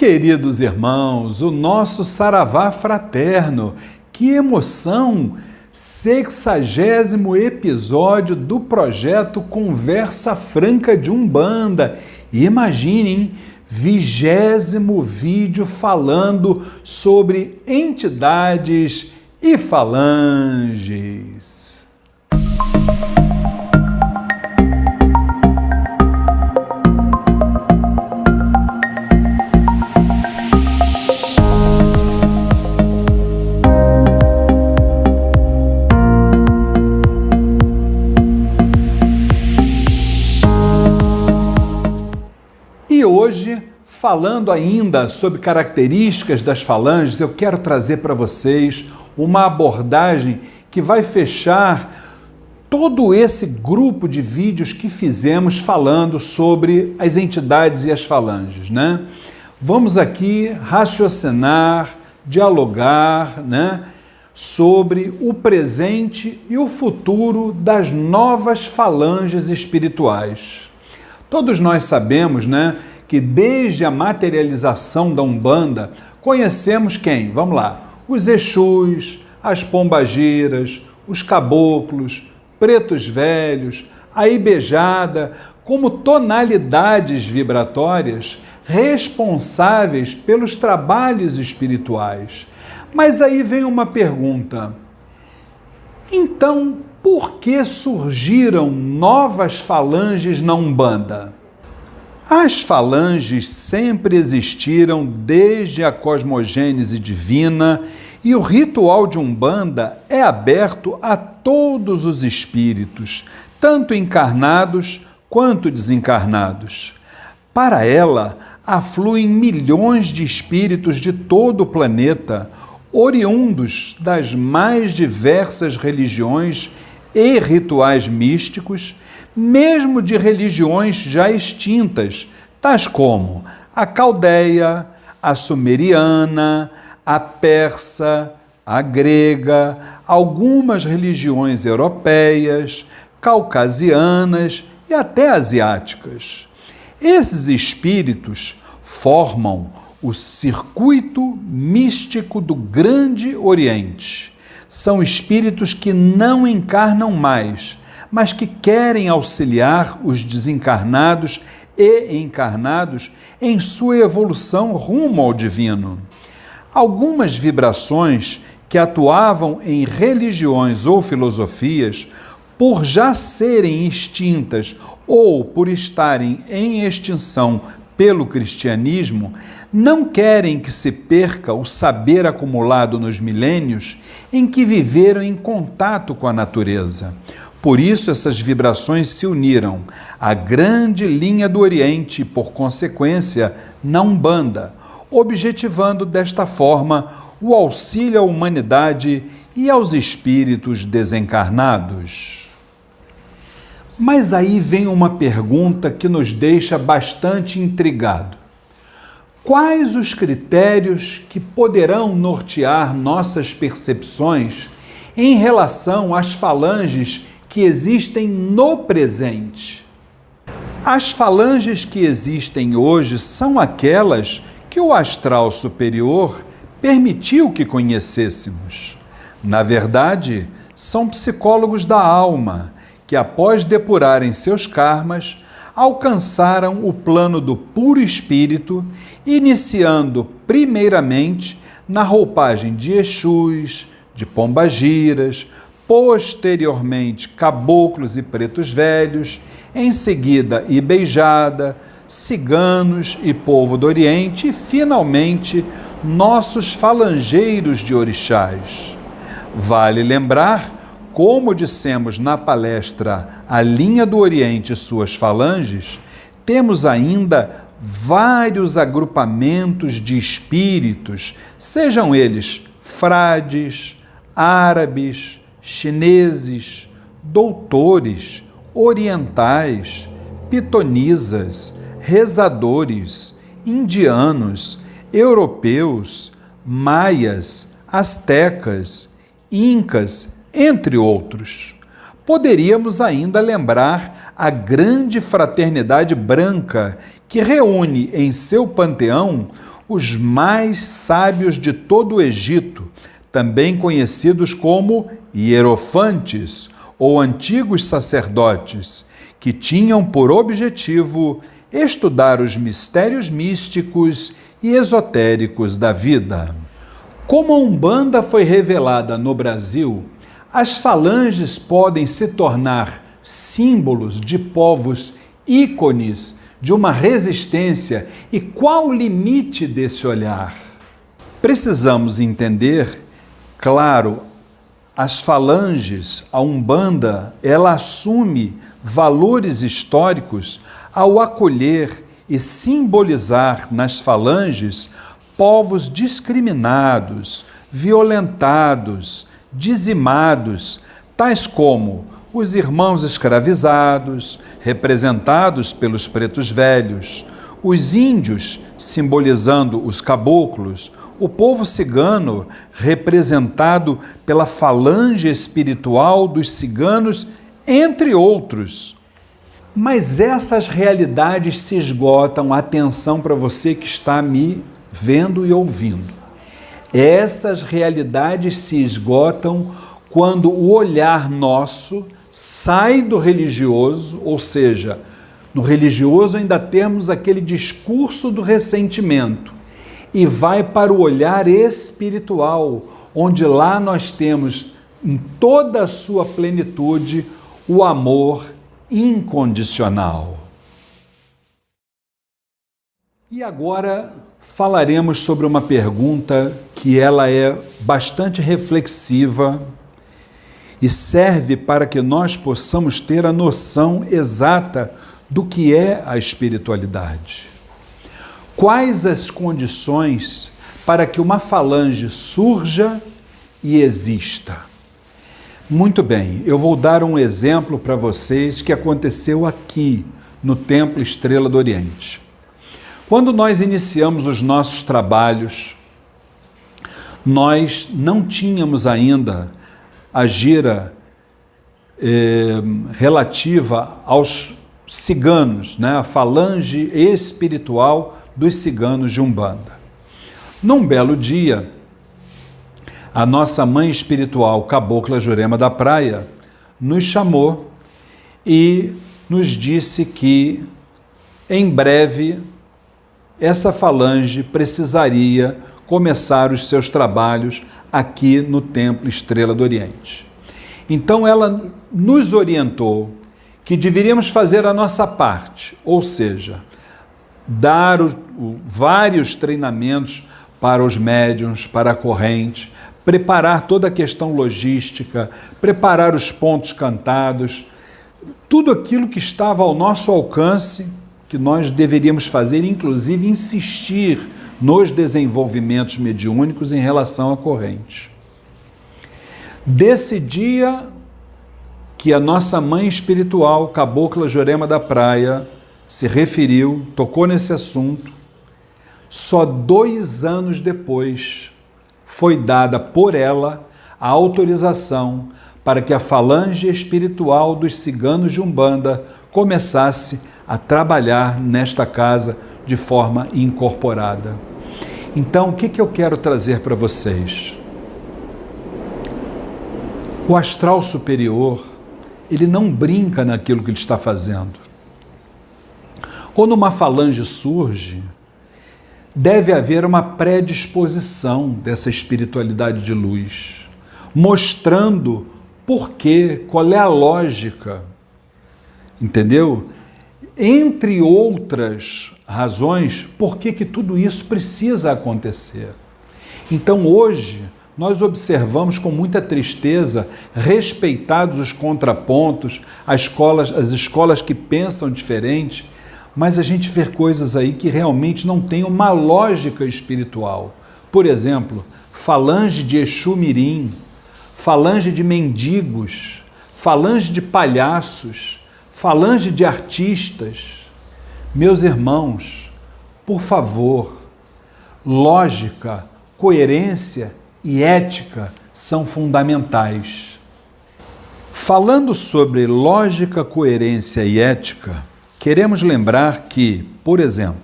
Queridos irmãos, o nosso saravá fraterno, que emoção! 60º episódio do projeto Conversa Franca de Umbanda. E imaginem, 20º vídeo falando sobre entidades e falanges. E hoje, falando ainda sobre características das falanges, eu quero trazer para vocês uma abordagem que vai fechar todo esse grupo de vídeos que fizemos falando sobre as entidades e as falanges, né? Vamos aqui raciocinar, dialogar, né, sobre o presente e o futuro das novas falanges espirituais. Todos nós sabemos, né, que desde a materialização da Umbanda, conhecemos quem? Vamos lá, os Exus, as Pombagiras, os Caboclos, Pretos Velhos, a Ibejada, como tonalidades vibratórias responsáveis pelos trabalhos espirituais. Mas aí vem uma pergunta. Então, por que surgiram novas falanges na Umbanda? As falanges sempre existiram desde a cosmogênese divina e o ritual de Umbanda é aberto a todos os espíritos, tanto encarnados quanto desencarnados. Para ela, afluem milhões de espíritos de todo o planeta, oriundos das mais diversas religiões e rituais místicos, mesmo de religiões já extintas, tais como a caldeia, a sumeriana, a persa, a grega, algumas religiões europeias, caucasianas e até asiáticas. Esses espíritos formam o circuito místico do Grande Oriente. São espíritos que não encarnam mais, mas que querem auxiliar os desencarnados e encarnados em sua evolução rumo ao divino. Algumas vibrações que atuavam em religiões ou filosofias, por já serem extintas ou por estarem em extinção pelo cristianismo, não querem que se perca o saber acumulado nos milênios em que viveram em contato com a natureza. Por isso, essas vibrações se uniram à grande linha do Oriente e, por consequência, na Umbanda, objetivando desta forma o auxílio à humanidade e aos espíritos desencarnados. Mas aí vem uma pergunta que nos deixa bastante intrigado. Quais os critérios que poderão nortear nossas percepções em relação às falanges que existem no presente? As falanges que existem hoje são aquelas que o astral superior permitiu que conhecêssemos. Na verdade, são psicólogos da alma, que após depurarem seus karmas, alcançaram o plano do puro espírito, iniciando primeiramente na roupagem de Exus, de Pombagiras, posteriormente Caboclos e Pretos Velhos, em seguida Ibejada, ciganos e povo do Oriente e, finalmente, nossos falangeiros de orixás. Vale lembrar, como dissemos na palestra A Linha do Oriente e suas falanges, temos ainda vários agrupamentos de espíritos, sejam eles frades, árabes, chineses, doutores, orientais, pitonisas, rezadores, indianos, europeus, maias, astecas, incas, entre outros. Poderíamos ainda lembrar a grande fraternidade branca que reúne em seu panteão os mais sábios de todo o Egito, também conhecidos como hierofantes ou antigos sacerdotes, que tinham por objetivo estudar os mistérios místicos e esotéricos da vida. Como a Umbanda foi revelada no Brasil, as falanges podem se tornar símbolos de povos ícones de uma resistência. E qual o limite desse olhar? Precisamos entender, claro, as falanges, a Umbanda, ela assume valores históricos ao acolher e simbolizar nas falanges povos discriminados, violentados, dizimados, tais como os irmãos escravizados, representados pelos pretos velhos, os índios, simbolizando os caboclos, o povo cigano, representado pela falange espiritual dos ciganos, entre outros. Mas essas realidades se esgotam, atenção para você que está me vendo e ouvindo. Essas realidades se esgotam quando o olhar nosso sai do religioso, ou seja, no religioso ainda temos aquele discurso do ressentimento, e vai para o olhar espiritual, onde lá nós temos em toda a sua plenitude o amor incondicional. E agora falaremos sobre uma pergunta que ela é bastante reflexiva e serve para que nós possamos ter a noção exata do que é a espiritualidade. Quais as condições para que uma falange surja e exista? Muito bem, eu vou dar um exemplo para vocês que aconteceu aqui no Templo Estrela do Oriente. Quando nós iniciamos os nossos trabalhos, nós não tínhamos ainda a gira relativa aos ciganos, né? A falange espiritual dos ciganos de Umbanda. Num belo dia, a nossa mãe espiritual, Cabocla Jurema da Praia, nos chamou e nos disse que, em breve, essa falange precisaria começar os seus trabalhos aqui no Templo Estrela do Oriente. Então ela nos orientou que deveríamos fazer a nossa parte, ou seja, dar vários treinamentos para os médiuns, para a corrente, preparar toda a questão logística, preparar os pontos cantados, tudo aquilo que estava ao nosso alcance, que nós deveríamos fazer, inclusive insistir nos desenvolvimentos mediúnicos em relação à corrente. Desse dia que a nossa mãe espiritual, Cabocla Jurema da Praia, se referiu, tocou nesse assunto, só 2 anos depois foi dada por ela a autorização para que a falange espiritual dos ciganos de Umbanda começasse a trabalhar nesta casa de forma incorporada. Então, o que eu quero trazer para vocês? O astral superior, ele não brinca naquilo que ele está fazendo. Quando uma falange surge, deve haver uma predisposição dessa espiritualidade de luz, mostrando por quê, qual é a lógica, entendeu? Entre outras razões, por que tudo isso precisa acontecer. Então hoje, nós observamos com muita tristeza, respeitados os contrapontos, as escolas que pensam diferente, mas a gente vê coisas aí que realmente não têm uma lógica espiritual. Por exemplo, falange de Exu Mirim, falange de mendigos, falange de palhaços, falange de artistas. Meus irmãos, por favor, lógica, coerência e ética são fundamentais. Falando sobre lógica, coerência e ética, queremos lembrar que, por exemplo,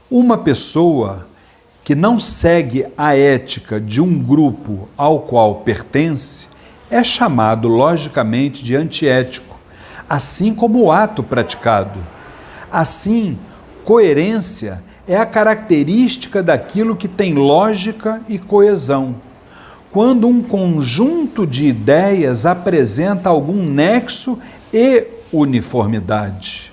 uma pessoa, que não segue a ética de um grupo ao qual pertence é chamado logicamente de antiético, assim como o ato praticado. Assim, coerência é a característica daquilo que tem lógica e coesão. Quando um conjunto de ideias apresenta algum nexo e uniformidade.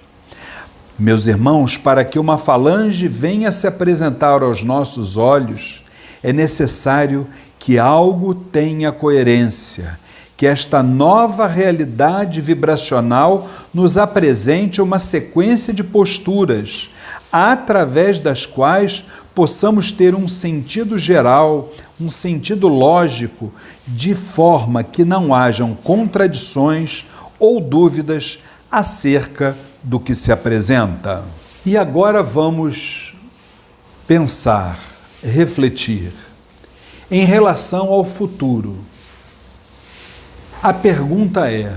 Meus irmãos, para que uma falange venha se apresentar aos nossos olhos, é necessário que algo tenha coerência, que esta nova realidade vibracional nos apresente uma sequência de posturas, através das quais possamos ter um sentido geral, um sentido lógico, de forma que não hajam contradições ou dúvidas acerca do que se apresenta. E agora vamos pensar, refletir em relação ao futuro. A pergunta é: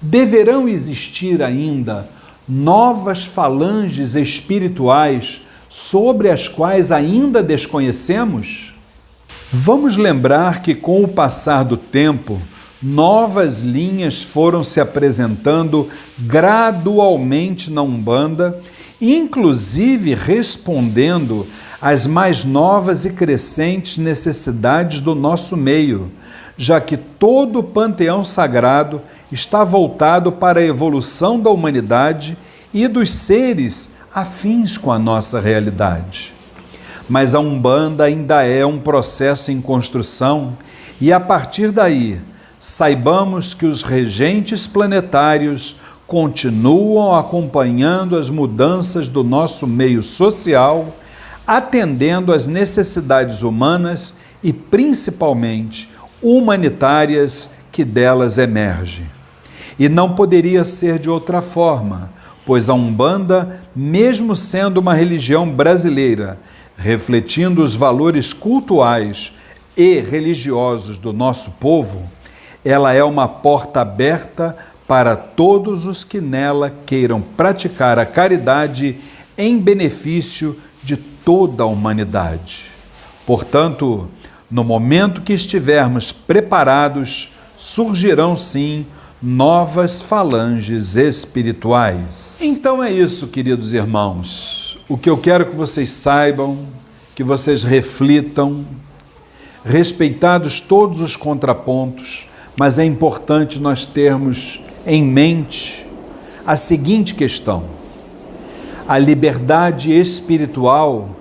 deverão existir ainda novas falanges espirituais sobre as quais ainda desconhecemos? Vamos lembrar que, com o passar do tempo, novas linhas foram se apresentando gradualmente na Umbanda, inclusive respondendo às mais novas e crescentes necessidades do nosso meio, já que todo o panteão sagrado está voltado para a evolução da humanidade e dos seres afins com a nossa realidade. Mas a Umbanda ainda é um processo em construção e, a partir daí, saibamos que os regentes planetários continuam acompanhando as mudanças do nosso meio social, atendendo às necessidades humanas e, principalmente, humanitárias que delas emergem. E não poderia ser de outra forma, pois a Umbanda, mesmo sendo uma religião brasileira, refletindo os valores cultuais e religiosos do nosso povo, ela é uma porta aberta para todos os que nela queiram praticar a caridade em benefício de toda a humanidade. Portanto, no momento que estivermos preparados, surgirão sim novas falanges espirituais. Então é isso, queridos irmãos. O que eu quero que vocês saibam, que vocês reflitam, respeitados todos os contrapontos, mas é importante nós termos em mente a seguinte questão: a liberdade espiritual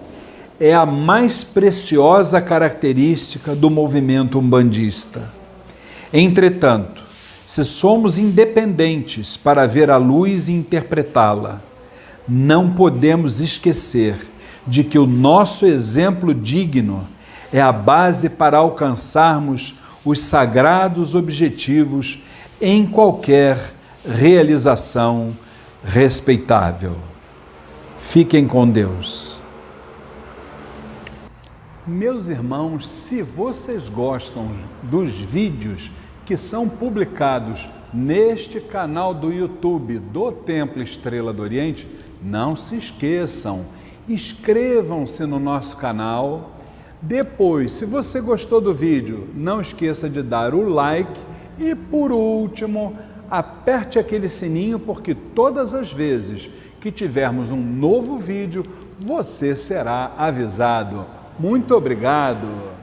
é a mais preciosa característica do movimento umbandista. Entretanto, se somos independentes para ver a luz e interpretá-la, não podemos esquecer de que o nosso exemplo digno é a base para alcançarmos os sagrados objetivos em qualquer realização respeitável. Fiquem com Deus. Meus irmãos, se vocês gostam dos vídeos que são publicados neste canal do YouTube do Templo Estrela do Oriente, não se esqueçam, inscrevam-se no nosso canal. Depois, se você gostou do vídeo, não esqueça de dar o like e, por último, aperte aquele sininho, porque todas as vezes que tivermos um novo vídeo, você será avisado. Muito obrigado!